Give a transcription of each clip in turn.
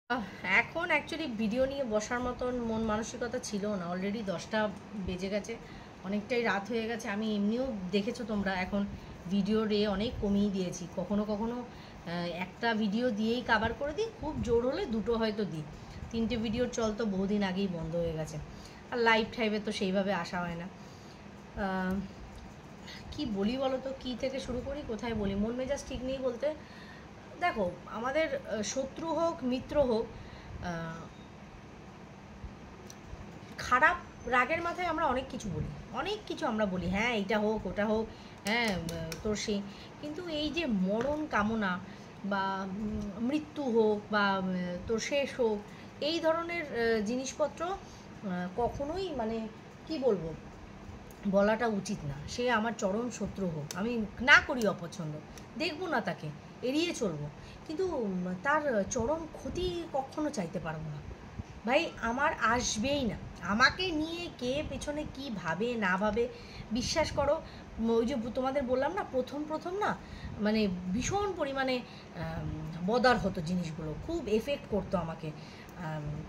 এখন actually video নিয়ে বসার মতন মন মানসিকতা ছিল না। অলরেডি 10টা বেজে গেছে, অনেকটাই রাত হয়ে গেছে। আমি এমনিও দেখেছো তোমরা এখন ভিডিও রে অনেক কমিয়ে দিয়েছি। কখনো কখনো একটা ভিডিও দিয়েই কাভার করে দিই, খুব জোর হলে দুটো হয়তো দিই। 3টে ভিডিওর চল তো বহুদিন আগেই বন্ধ হয়ে গেছে, আর লাইভ টাইমে তো সেইভাবে আসা হয় না। কি বলি বলো তো, কী থেকে শুরু করি, কোথায় বলি? মন মেজাজ ঠিক নেই বলতে, দেখো আমাদের শত্রু হোক মিত্র হোক, খারাপ রাগের মাথায় আমরা অনেক কিছু বলি, অনেক কিছু আমরা বলি, হ্যাঁ এটা হোক ওটা হোক, হ্যাঁ তোর সেই, কিন্তু এই যে মরণ কামনা বা মৃত্যু হোক বা তোর শেষ হোক, এই ধরনের জিনিসপত্র কখনোই মানে কি বলবো, বলাটা উচিত না। সে আমার চরম শত্রু হোক, আমি না করি অপছন্দ, দেখবো না তাকে, এড়িয়ে চলবো, কিন্তু তার চরম ক্ষতি কখনো চাইতে পারবো না। ভাই আমার আসবেই না। আমাকে নিয়ে কে পেছনে কি ভাবে না ভাবে, বিশ্বাস করো, ওই যে তোমাদের বললাম না, প্রথম প্রথম না মানে ভীষণ পরিমাণে বদার হতো জিনিসগুলো, খুব এফেক্ট করতো আমাকে,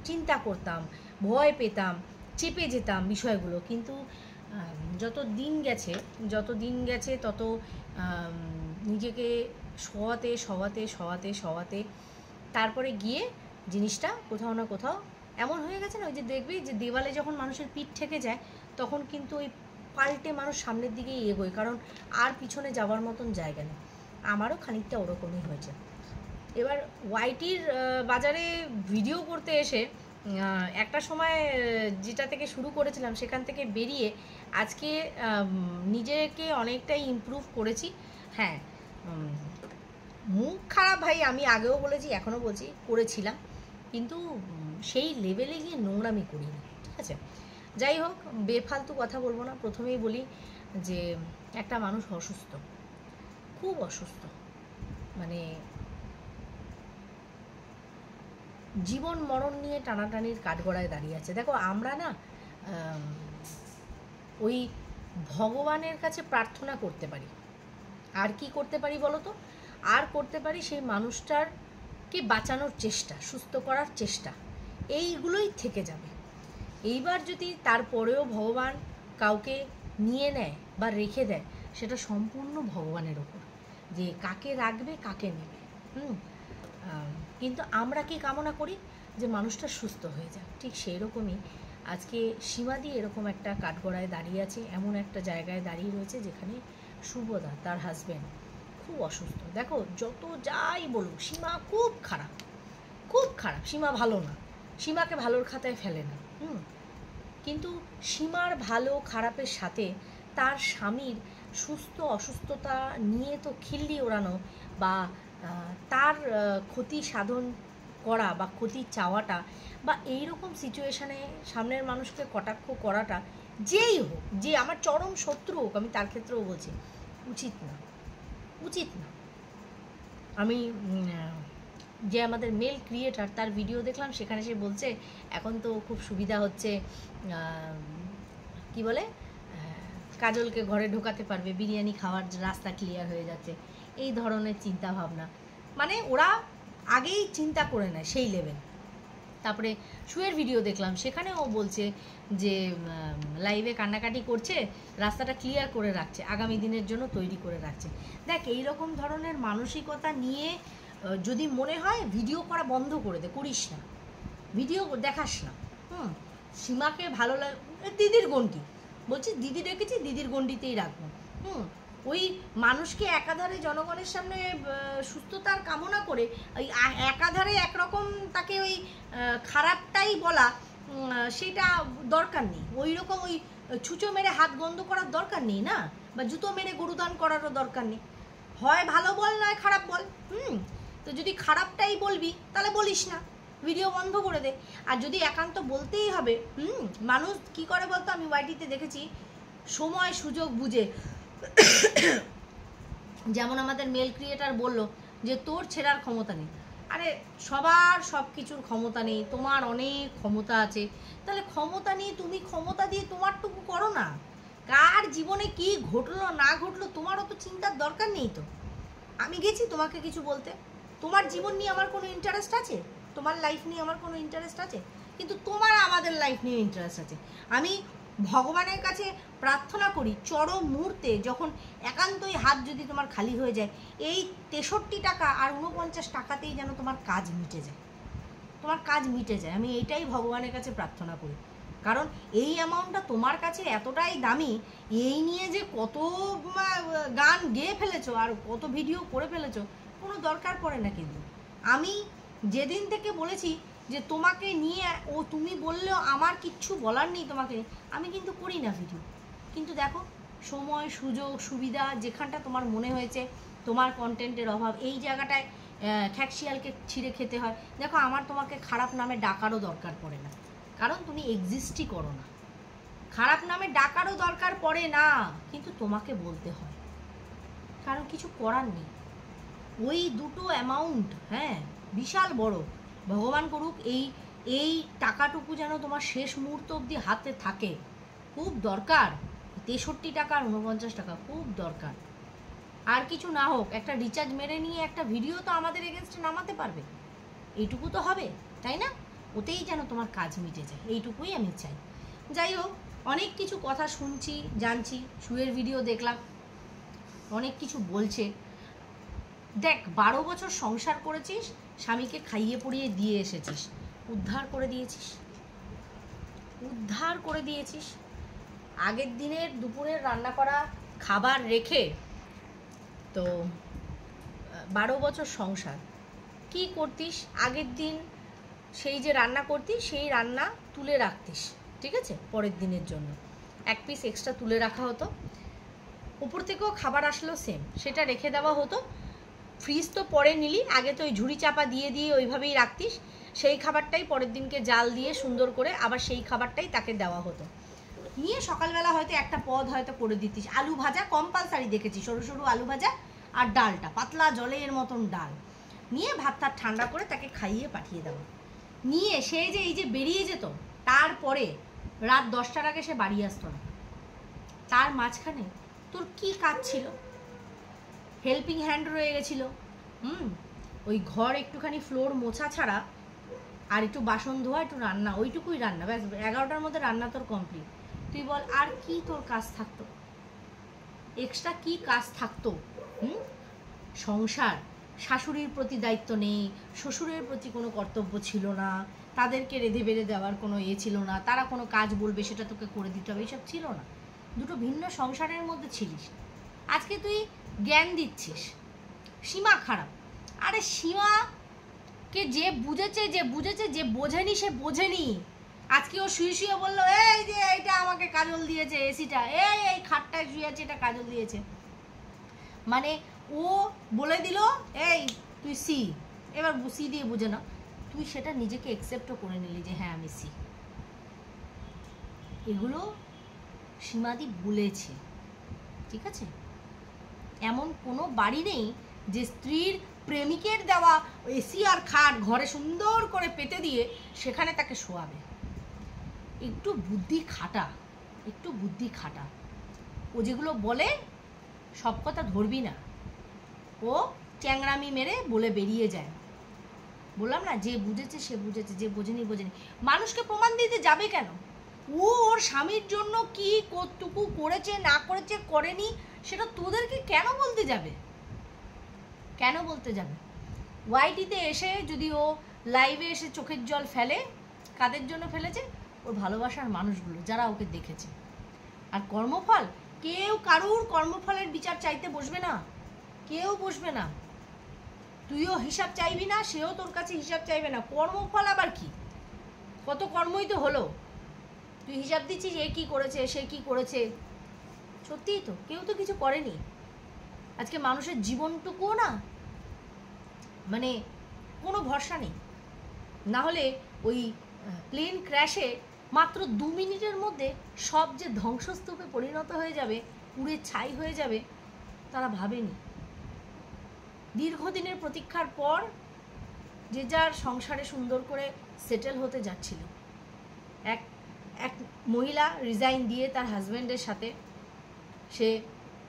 চিন্তা করতাম, ভয় পেতাম, চেপে যেতাম বিষয়গুলো। কিন্তু যত দিন গেছে তত নিজেকে শোয়াতে শোয়াতে শোয়াতে শোয়াতে তারপরে গিয়ে জিনিসটা কোথাও না কোথাও এমন হয়ে গেছে না, ওই যে দেখবি যে দেওয়ালে যখন মানুষের পিঠ ঠেকে যায় তখন কিন্তু ওই পাল্টে মানুষ সামনের দিকেই এগোয়, কারণ আর পিছনে যাওয়ার মতন জায়গা নেই। আমারও খানিকটা ওরকমই হয়েছে। এবার ওয়াইটির বাজারে ভিডিও করতে এসে একটা সময় যেটা থেকে শুরু করেছিলাম সেখান থেকে বেরিয়ে আজকে নিজেকে অনেকটাই ইমপ্রুভ করেছি। হ্যাঁ, মুখ খারাপ ভাই আমি আগেও বলেছি এখনও বলছি, করেছিলাম, কিন্তু সেই লেভেলে গিয়ে নোংরামি করিনি, ঠিক আছে? যাই হোক, বেফালতু কথা বলবো না। প্রথমেই বলি যে একটা মানুষ অসুস্থ, খুব অসুস্থ, মানে জীবন মরণ নিয়ে টানাটানির কাঠগড়ায় দাঁড়িয়ে আছে। দেখো আমরা না ওই ভগবানের কাছে প্রার্থনা করতে পারি, আর কি করতে পারি বলো তো? আর করতে পারি সেই মানুষটারকে বাঁচানোর চেষ্টা, সুস্থ করার চেষ্টা, এইগুলোই থেকে যাবে। এইবার যদি তারপরেও ভগবান কাউকে নিয়ে নেয় বা রেখে দেয়, সেটা সম্পূর্ণ ভগবানের ওপর, যে কাকে রাখবে কাকে নেবে। কিন্তু আমরা কি কামনা করি? যে মানুষটা সুস্থ হয়ে যায়। ঠিক সেই রকমই আজকে সীমাদি এরকম একটা কাঠগড়ায় দাঁড়িয়ে আছে, এমন একটা জায়গায় দাঁড়িয়ে রয়েছে যেখানে শুভদা তার হাজব্যান্ড খুব অসুস্থ। দেখো যত যাই বলুক, সীমা খুব খারাপ, খুব খারাপ, সীমা ভালো না, সীমাকে ভালোর খাতায় ফেলে না। কিন্তু সীমার ভালো খারাপের সাথে তার স্বামীর সুস্থ অসুস্থতা নিয়ে তো খিল্লি ওড়ানো বা তার ক্ষতি সাধন করা বা ক্ষতি চাওয়াটা বা এই রকম সিচুয়েশানে সামনের মানুষকে কটাক্ষ করাটা, যেই হোক, যে আমার চরম শত্রু হোক, আমি তার ক্ষেত্রেও বলছি উচিত না, উচিত না। আমি যে আমাদের মেল ক্রিয়েটার তার ভিডিও দেখলাম, সেখানে সে বলছে এখন তো খুব সুবিধা হচ্ছে, কি বলে, কাজলকে ঘরে ঢোকাতে পারবে, বিরিয়ানি খাওয়ার রাস্তা ক্লিয়ার হয়ে যাচ্ছে, এই ধরনের চিন্তা ভাবনা। মানে ওরা আগেই চিন্তা করে নেয় সেই লেভেল। তারপরে শুয়ের ভিডিও দেখলাম, সেখানে ও বলছে যে লাইভে কান্নাকাটি করছে, রাস্তাটা ক্লিয়ার করে রাখছে, আগামী দিনের জন্য তৈরি করে রাখছে। দেখ এই রকম ধরনের মানসিকতা নিয়ে যদি মনে হয় ভিডিও করা বন্ধ করে দে, করিস না, ভিডিও দেখাস না। সীমাকে ভালো লাগে, দিদির গণ্ডি বলছি, দিদি রেখেছি, দিদির গণ্ডিতেই রাখবো। ওই মানুষকে একাধারে জনগণের সামনে সুস্থতার কামনা করে ওই একাধারে একরকম তাকে ওই খারাপটাই বলা, সেটা দরকার নেই। ওই রকম ওই ছুঁচো মেরে হাত গন্ধ করার দরকার নেই না, বা জুতো মেরে গরুদান করারও দরকার নেই। হয় ভালো বল, নয় খারাপ বল। তো যদি খারাপটাই বলবি তাহলে বলিস না, ভিডিও বন্ধ করে দে। আর যদি একান্ত বলতেই হবে, মানুষ কি করে বলতো, আমি ওয়াইটিতে দেখেছি সময় সুযোগ বুঝে, যেমন আমাদের মেল ক্রিয়েটার বলল যে তোর ছেড়ার ক্ষমতা নেই। আরে সবার সব কিছুর ক্ষমতা নেই, তোমার অনেক ক্ষমতা আছে, তাহলে ক্ষমতা নিয়ে তুমি ক্ষমতা দিয়ে তোমারটুকু করো না। কার জীবনে কি ঘটলো না ঘটলো তোমারও তো চিন্তার দরকার নেই। তো আমি গেছি তোমাকে কিছু বলতে, তোমার জীবন নিয়ে আমার কোনো ইন্টারেস্ট আছে? তোমার লাইফ নিয়ে আমার কোনো ইন্টারেস্ট আছে? কিন্তু তোমার আমাদের লাইফ নিয়ে ইন্টারেস্ট আছে। আমি ভগবানের কাছে প্রার্থনা করি চরম মুহূর্তে যখন একান্তই হাত যদি তোমার খালি হয়ে যায়, এই 63 টাকা আর 49 টাকাতেই যেন তোমার কাজ মিটে যায়, তোমার কাজ মিটে যায়। আমি এইটাই ভগবানের কাছে প্রার্থনা করি, কারণ এই অ্যামাউন্টটা তোমার কাছে এতটাই দামি, এই নিয়ে যে কত গান গেয়ে ফেলেছো আর কত ভিডিও করে ফেলেছো কোনো দরকার পড়ে না। কিন্তু আমি যেদিন থেকে বলেছি যে তোমাকে নিয়ে তুমি বললেও আমার কিচ্ছু বলার নেই তোমাকে নিয়ে, আমি কিন্তু করি না ভিডিও। কিন্তু দেখো, সময় সুযোগ সুবিধা যেখানটা তোমার মনে হয়েছে তোমার কন্টেন্টের অভাব, এই জায়গাটায় খ্যাকশিয়ালকে ছিঁড়ে খেতে হয়। দেখো, আমার তোমাকে খারাপ নামে ডাকারও দরকার পড়ে না, কারণ তুমি এক্সিস্টই করো না। খারাপ নামে ডাকারও দরকার পড়ে না, কিন্তু তোমাকে বলতে হয়, কারণ কিছু করার নেই। ওই দুটো অ্যামাউন্ট, হ্যাঁ বিশাল বড়, ভগবান করুক এই টাকাটুকু যেন তোমার শেষ মুহূর্ত অবধি হাতে থাকে, খুব দরকার। 63 টাকা আর 49 টাকা খুব দরকার। আর কিছু না হোক, একটা রিচার্জ মেরে নিয়ে একটা ভিডিও তো আমাদের এগেনস্টে নামাতে পারবে, এইটুকু তো হবে, তাই না? ওতেই যেন তোমার কাজ মিটে যায়, এইটুকুই আমি চাই। যাই হোক, অনেক কিছু কথা শুনছি, জানছি, শুয়ের ভিডিও দেখলাম, অনেক কিছু বলছে। দেখ, 12 বছর সংসার করেছিস, স্বামীকে খাইয়ে পড়িয়ে দিয়ে এসেছিস, উদ্ধার করে দিয়েছিস। আগের দিনের দুপুরের রান্না করা খাবার রেখে তো 12 বছর সংসার কি করতিস? আগের দিন সেই যে রান্না করতিস সেই রান্না তুলে রাখতিস, ঠিক আছে, পরের দিনের জন্য 1 পিস এক্সট্রা তুলে রাখা হতো। উপর থেকেও খাবার আসলো সেম, সেটা রেখে দেওয়া হতো। ফ্রিজ তো পরে নিলি, আগে তো ওই ঝুড়ি চাপা দিয়ে ওইভাবেই রাখতিস। সেই খাবারটাই পরের দিনকে জাল দিয়ে সুন্দর করে আবার সেই খাবারটাই তাকে দেওয়া হতো। নিয়ে সকালবেলা হয়তো একটা পদ হয়তো করে দিতিস, আলু ভাজা কম্পালসারি দেখেছি, সরু সরু আলু ভাজা আর ডালটা পাতলা জলের মতন ডাল নিয়ে ভাতটা ঠান্ডা করে তাকে খাইয়ে পাঠিয়ে দেওয়া। নিয়ে সে যে এই যে বেরিয়ে যেত, তারপরে রাত 10টার আগে সে বাড়ি আসতো না। তার মাঝখানে তোর কি কাজ ছিল? হেল্পিং হ্যান্ড রয়ে গেছিল, ওই ঘর একটুখানি ফ্লোর মোছা ছাড়া আর একটু বাসন ধোয়া, একটু রান্না, ওইটুকুই রান্না, ব্যাস 11টার মধ্যে রান্না তোর কমপ্লিট। তুই বল আর কি তোর কাজ থাকতো? এক্সট্রা কি কাজ থাকতো? সংসার, শাশুড়ির প্রতি দায়িত্ব নেই, শ্বশুরের প্রতি কোনো কর্তব্য ছিল না, তাদেরকে রেঁধে বেঁধে দেওয়ার কোনো ছিল না, তারা কোনো কাজ বলবে সেটা তোকে করে দিতে হবে, এইসব ছিল না। দুটো ভিন্ন সংসারের মধ্যে ছিলিস। আজকে তুই জ্ঞান দিচ্ছিস সীমা খারাপ। আরে সীমাকে যে বুঝেছে, যে বোঝেনি সে বোঝেনি। আজকে ও শুয়ে শুয়ে বললো, এই যে এইটা আমাকে কাজল দিয়েছে, এসিটা, এই খাটটায় শুয়ে আছে, এটা কাজল দিয়েছে। মানে ও বলে দিল এই তুই সি, এবার সি দিয়ে বুঝে না, তুই সেটা নিজেকে অ্যাকসেপ্টও করে নিলি যে হ্যাঁ আমি সি। এগুলো সীমাদি বলেছে, ঠিক আছে? এমন কোনো বাড়ি নেই যে স্ত্রীর প্রেমিকের দেওয়া এসি আর খাট ঘরে সুন্দর করে পেতে দিয়ে সেখানে তাকে শোয়াবে। একটু বুদ্ধি খাটা। ও যেগুলো বলে সব কথা ধরবি না, ও চ্যাংরামি মেরে বলে বেরিয়ে যায়। বললাম না, যে বুঝেছে সে বুঝেছে, যে বোঝেনি। মানুষকে প্রমাণ দিতে যাবে কেন? ও ওর স্বামীর জন্য কি কতটুকু করেছে না করেছে করেনি সেটা তোদেরকে কেন বলতে যাবে? ওয়াইটিতে এসে যদি ও লাইভে এসে চোখের জল ফেলে, কাদের জন্য ফেলেছে? ওর ভালোবাসার মানুষগুলো যারা ওকে দেখেছে। আর কর্মফল, কেউ কারুর কর্মফলের বিচার চাইতে বসবে না, কেউ বসবে না। তুইও হিসাব চাইবি না, সেও তোর কাছে হিসাব চাইবে না। কর্মফল আবার কি? কত কর্মই তো হলো, তুই হিসাব দিচ্ছিস এ কি করেছে সে কি করেছে। সত্যিই তো কেউ তো কিছু করেনি। আজকে মানুষের জীবনটুকুও না, মানে কোনো ভরসা নেই। না হলে ওই প্লেন ক্র্যাশে মাত্র 2 মিনিটের মধ্যে সব যে ধ্বংসস্তূপে পরিণত হয়ে যাবে, পুড়ে ছাই হয়ে যাবে, তারা ভাবেনি। দীর্ঘদিনের প্রতীক্ষার পর যে যার সংসারে সুন্দর করে সেটেল হতে যাচ্ছিল, এক মহিলা রিজাইন দিয়ে তার হাজব্যান্ডের সাথে সে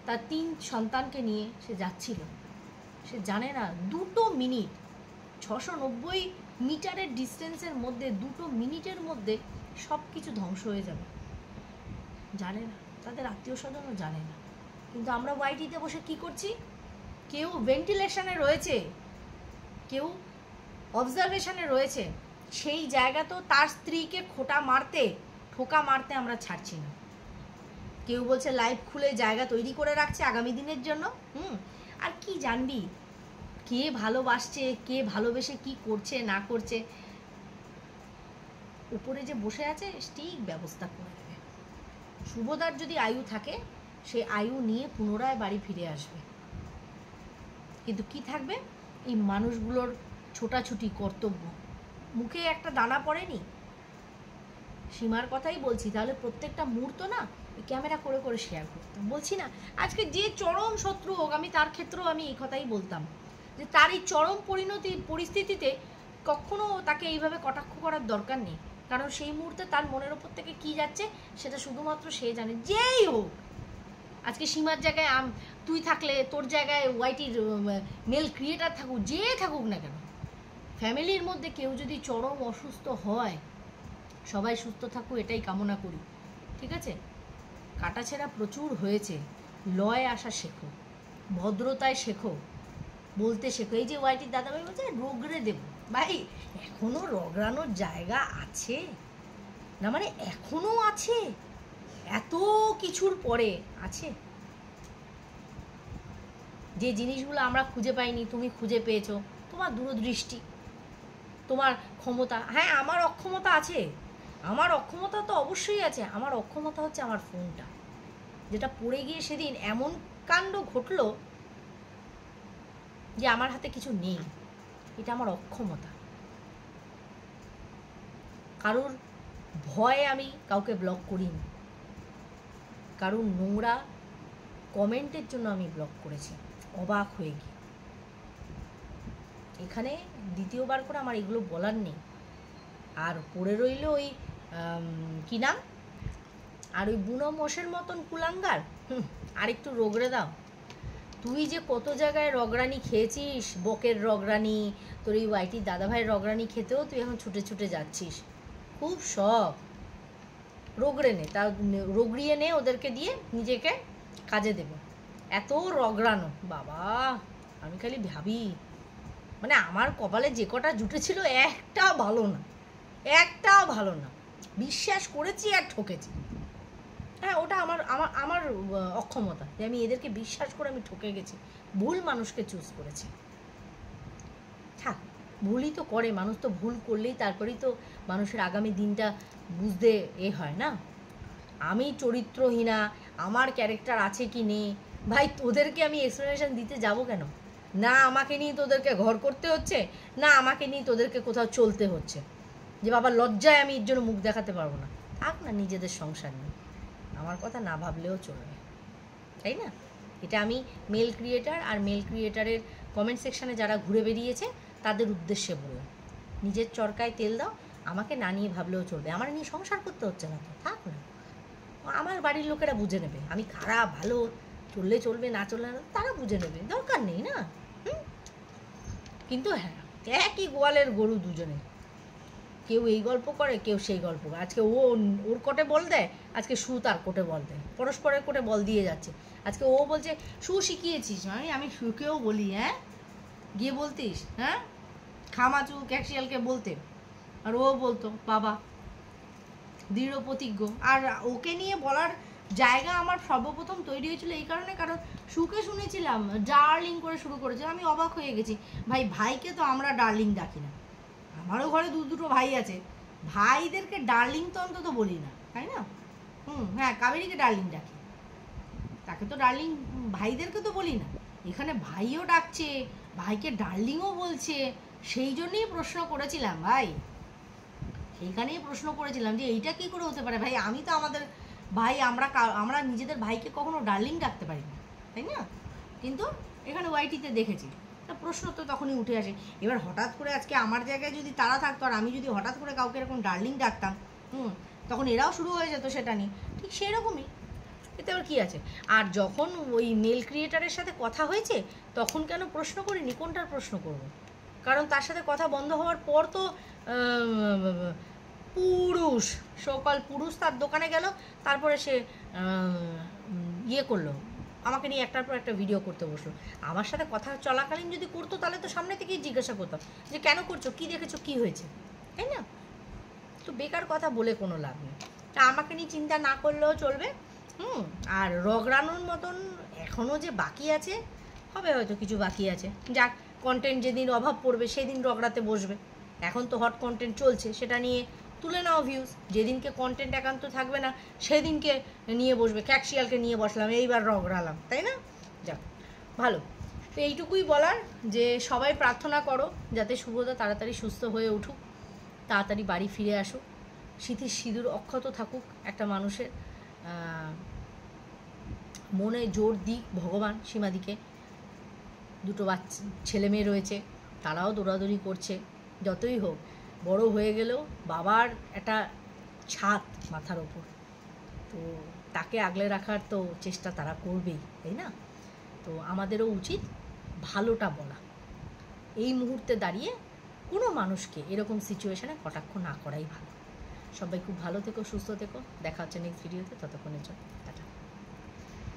তার 3 সন্তানকে নিয়ে সে যাচ্ছিল। সে জানে না 2 মিনিট 690 মিটারের ডিস্টেন্সের মধ্যে 2 মিনিটের মধ্যে সব কিছু ধ্বংস হয়ে যাবে। জানে না, তাদের আত্মীয় স্বজনও জানে না। কিন্তু আমরা ওয়াইটিতে বসে কি করছি? কেউ ভেন্টিলেশনে রয়েছে, কেউ অবজারভেশনে রয়েছে, সেই জায়গাতেও তার স্ত্রীকে ঠোকা মারতে আমরা ছাড়ছি না। কেউ বলছে লাইভ খুলে জায়গা তৈরি করে রাখছে আগামী দিনের জন্য। আর কি জানবি কে ভালোবাসছে, কে ভালোবেসে কি করছে না করছে? উপরে যে বসে আছে ঠিক ব্যবস্থা করে দেবে। শুভদার যদি আয়ু থাকে, সে আয়ু নিয়ে পুনরায় বাড়ি ফিরে আসবে। কিন্তু কি থাকবে? এই মানুষগুলোর ছোটাছুটি, কর্তব্য। মুখে একটা দানা পড়েনি। সীমার কথাই বলছি, তাহলে প্রত্যেকটা মুহূর্ত না ক্যামেরা করে করে শেয়ার করতাম। বলছি না, আজকে যে চরম শত্রু হোক, আমি তার ক্ষেত্রেও আমি এই কথাই বলতাম যে তার এই চরম পরিস্থিতিতে কখনো তাকে এইভাবে কটাক্ষ করার দরকার নেই। কারণ সেই মুহূর্তে তার মনের ওপর থেকে কি যাচ্ছে সেটা শুধুমাত্র সে জানে। যেই হোক, আজকে সীমার জায়গায় তুই থাকলে, তোর জায়গায় ওয়াইটির মেল ক্রিয়েটার থাকুক, যে থাকুক না কেন, ফ্যামিলির মধ্যে কেউ যদি চরম অসুস্থ হয়, সবাই সুস্থ থাকুক এটাই কামনা করি। ঠিক আছে? কাটাছেঁড়া প্রচুর হয়েছে, লয়ে আসা শেখো, ভদ্রতায় শেখো, বলতে শেখো। এই যে ওয়াইটির দাদাভাই বলছে রগড়ে দেবো, ভাই এখনো রগড়ানোর জায়গা আছে না? মানে এখনো আছে, এত কিছুর পরে আছে। যে জিনিসগুলো আমরা খুঁজে পাইনি তুমি খুঁজে পেয়েছো, তোমার দূরদৃষ্টি, তোমার ক্ষমতা। হ্যাঁ, আমার অক্ষমতা আছে, আমার অক্ষমতা তো অবশ্যই আছে। আমার অক্ষমতা হচ্ছে আমার ফোনটা, যেটা পড়ে গিয়ে সেদিন এমন কাণ্ড ঘটলো যে আমার হাতে কিছু নেই। এটা আমার অক্ষমতা। কারোর ভয়ে আমি কাউকে ব্লক করিনি, কারোর নোংরা কমেন্টের জন্য আমি ব্লক করেছি অবাক হয়ে গিয়ে। এখানে দ্বিতীয়বার করে আমার এগুলো বলার নেই। আর পড়ে রইল ওই কি নাম, আর ওই বুনো মোষের মতন কুলাঙ্গার, আর একটু রগড়ে দাও। তুই যে কত জায়গায় রগড়ানি খেয়েছিস, বকের রগড়ানি, তোর এই ওয়াইটির দাদাভাইয়ের রগড়ানি খেতেও তুই এখন ছুটে ছুটে যাচ্ছিস। খুব শখ, রগড়ে নে, তা রগড়িয়ে নে, ওদেরকে দিয়ে নিজেকে কাজে দেবে। এত রগড়ানো বাবা, আমি খালি ভাবি, মানে আমার কপালে যে কটা জুটেছিল একটাও ভালো না, একটাও ভালো না। বিশ্বাস করেছি আর ঠকেছি। হ্যাঁ, ওটা আমার আমার আমার অক্ষমতা, যে আমি এদেরকে বিশ্বাস করে আমি ঠকে গেছি, ভুল মানুষকে চুজ করেছি। থাক, ভুলই তো করে মানুষ, তো ভুল করলেই তারপরেই তো মানুষের আগামী দিনটা বুঝতে হয় না। আমি চরিত্রহীনা, আমার ক্যারেক্টার আছে কি নেই, ভাই তোদেরকে আমি এক্সপ্লেনেশন দিতে যাব কেন? না আমাকে নিয়ে তোদেরকে ঘর করতে হচ্ছে, না আমাকে নিয়ে তোদেরকে কোথাও চলতে হচ্ছে যে বাবা লজ্জায় আমি এর জন্য মুখ দেখাতে পারবো না। থাক না, নিজেদের সংসার নিয়ে আমার কথা না ভাবলেও চলবে, তাই না? এটা আমি মেল ক্রিয়েটার আর মেল ক্রিয়েটারের কমেন্ট সেকশানে যারা ঘুরে বেরিয়েছে তাদের উদ্দেশ্যে বললাম, নিজের চরকায় তেল দাও, আমাকে না নিয়ে ভাবলেও চলবে। আমার নিয়ে সংসার করতে হচ্ছে না তো, থাক না, আমার বাড়ির লোকেরা বুঝে নেবে আমি খারাপ ভালো, চললে চলবে না চললে না, তারা বুঝে নেবে, দরকার নেই না। কিন্তু হ্যাঁ, একই গোয়ালের গরু দুজনে, কেউ এই গল্প করে কেউ সেই গল্প করে। আজকে ও ওর কোটে বল দেয়, আজকে সু তার কোটে বল দেয়, পরস্পরের কোটে বল দিয়ে যাচ্ছে। আজকে ও বলছে সু শিখিয়েছিস, আমি সুকেও বলি, হ্যাঁ গিয়ে বলতিস, হ্যাঁ খামাচু ক্যাকশিয়ালকে বলতে, আর ও বলতো বাবা দৃঢ় প্রতিজ্ঞ। আর ওকে নিয়ে বলার জায়গা আমার সর্বপ্রথম তৈরি হয়েছিল এই কারণে, কারণ সুকে শুনেছিলাম ডার্লিং করে শুরু করেছে, আমি অবাক হয়ে গেছি। ভাইকে তো আমরা ডার্লিং ডাকি না, আমারও ঘরে দুটো ভাই আছে, ভাইদেরকে ডার্লিং তো অন্তত বলি না, তাই না? হ্যাঁ, কাবেরীকে ডার্লিং ডাকি, তাকে তো ডার্লিং, ভাইদেরকে তো বলি না। এখানে ভাইও ডাকছে, ভাইকে ডার্লিংও বলছে, সেই জন্যই প্রশ্ন করেছিলাম ভাই, সেইখানেই প্রশ্ন করেছিলাম যে এইটা কি করে হতে পারে ভাই? আমি তো আমাদের ভাই, আমরা নিজেদের ভাইকে কখনো ডার্লিং ডাকতে পারি না, তাই না? কিন্তু এখানে ওয়াইটিতে দেখেছি, তা প্রশ্ন তো তখনই উঠে আসে। এবার হঠাৎ করে আজকে আমার জায়গায় যদি তারা থাকতো আর আমি যদি হঠাৎ করে কাউকে এরকম ডার্লিং ডাকতাম, তখন এরাও শুরু হয়ে যেত সেটা নিয়ে, ঠিক সেই রকমই। এতে আবার কী আছে? আর যখন ওই মেল ক্রিয়েটারের সাথে কথা হয়েছে তখন কেন প্রশ্ন করিনি? কোনটার প্রশ্ন করব? কারণ তার সাথে কথা বন্ধ হওয়ার পর তো পুরুষ সকল পুরুষ তার দোকানে গেল, তারপরে সে ইয়ে করলো, আমাকে নিয়ে একটার পর একটা ভিডিও করতে বসলো। আমার সাথে কথা চলাকালীন যদি করতো তাহলে তো সামনে থেকেই জিজ্ঞাসা করতাম যে কেন করছো, কী দেখেছো, কী হয়েছে, তাই না? তো বেকার কথা বলে কোনো লাভ নেই। তা আমাকে নিয়ে চিন্তা না করলেও চলবে। আর রগড়ানোর মতন এখনও যে বাকি আছে, হবে হয়তো কিছু বাকি আছে, যাক কন্টেন্ট যেদিন অভাব পড়বে সেদিন রগড়াতে বসবে। এখন তো হট কন্টেন্ট চলছে, সেটা নিয়ে তুলে নাও ভিউজ। যেদিনকে কন্টেন্ট একান্ত থাকবে না সেদিনকে নিয়ে বসবে, ক্যাকশিয়ালকে নিয়ে বসলাম, এইবার রগড়ালাম, তাই না? যাক ভালো। তো এইটুকুই বলার যে সবাই প্রার্থনা করো যাতে শুভদা তাড়াতাড়ি সুস্থ হয়ে উঠুক, তাড়াতাড়ি বাড়ি ফিরে আসুক, স্মৃতির সিঁদুর অক্ষত থাকুক একটা মানুষের। মনে জোর দিক ভগবান সীমাদিকে, দুটো বাচ্চা ছেলে মেয়ে রয়েছে, তারাও দৌড়াদৌড়ি করছে, যতই হোক বড় হয়ে গেলেও বাবার একটা ছাদ মাথার ওপর, তো তাকে আগলে রাখার তো চেষ্টা তারা করবেই, তাই না? তো আমাদেরও উচিত ভালোটা বলা। এই মুহূর্তে দাঁড়িয়ে কোনো মানুষকে এরকম সিচুয়েশানে কটাক্ষ না করাই ভালো। সবাই খুব ভালো থেকো, সুস্থ থেকো, দেখা হচ্ছে নেক্সট ভিডিওতে, ততক্ষণের জন্য টাটা।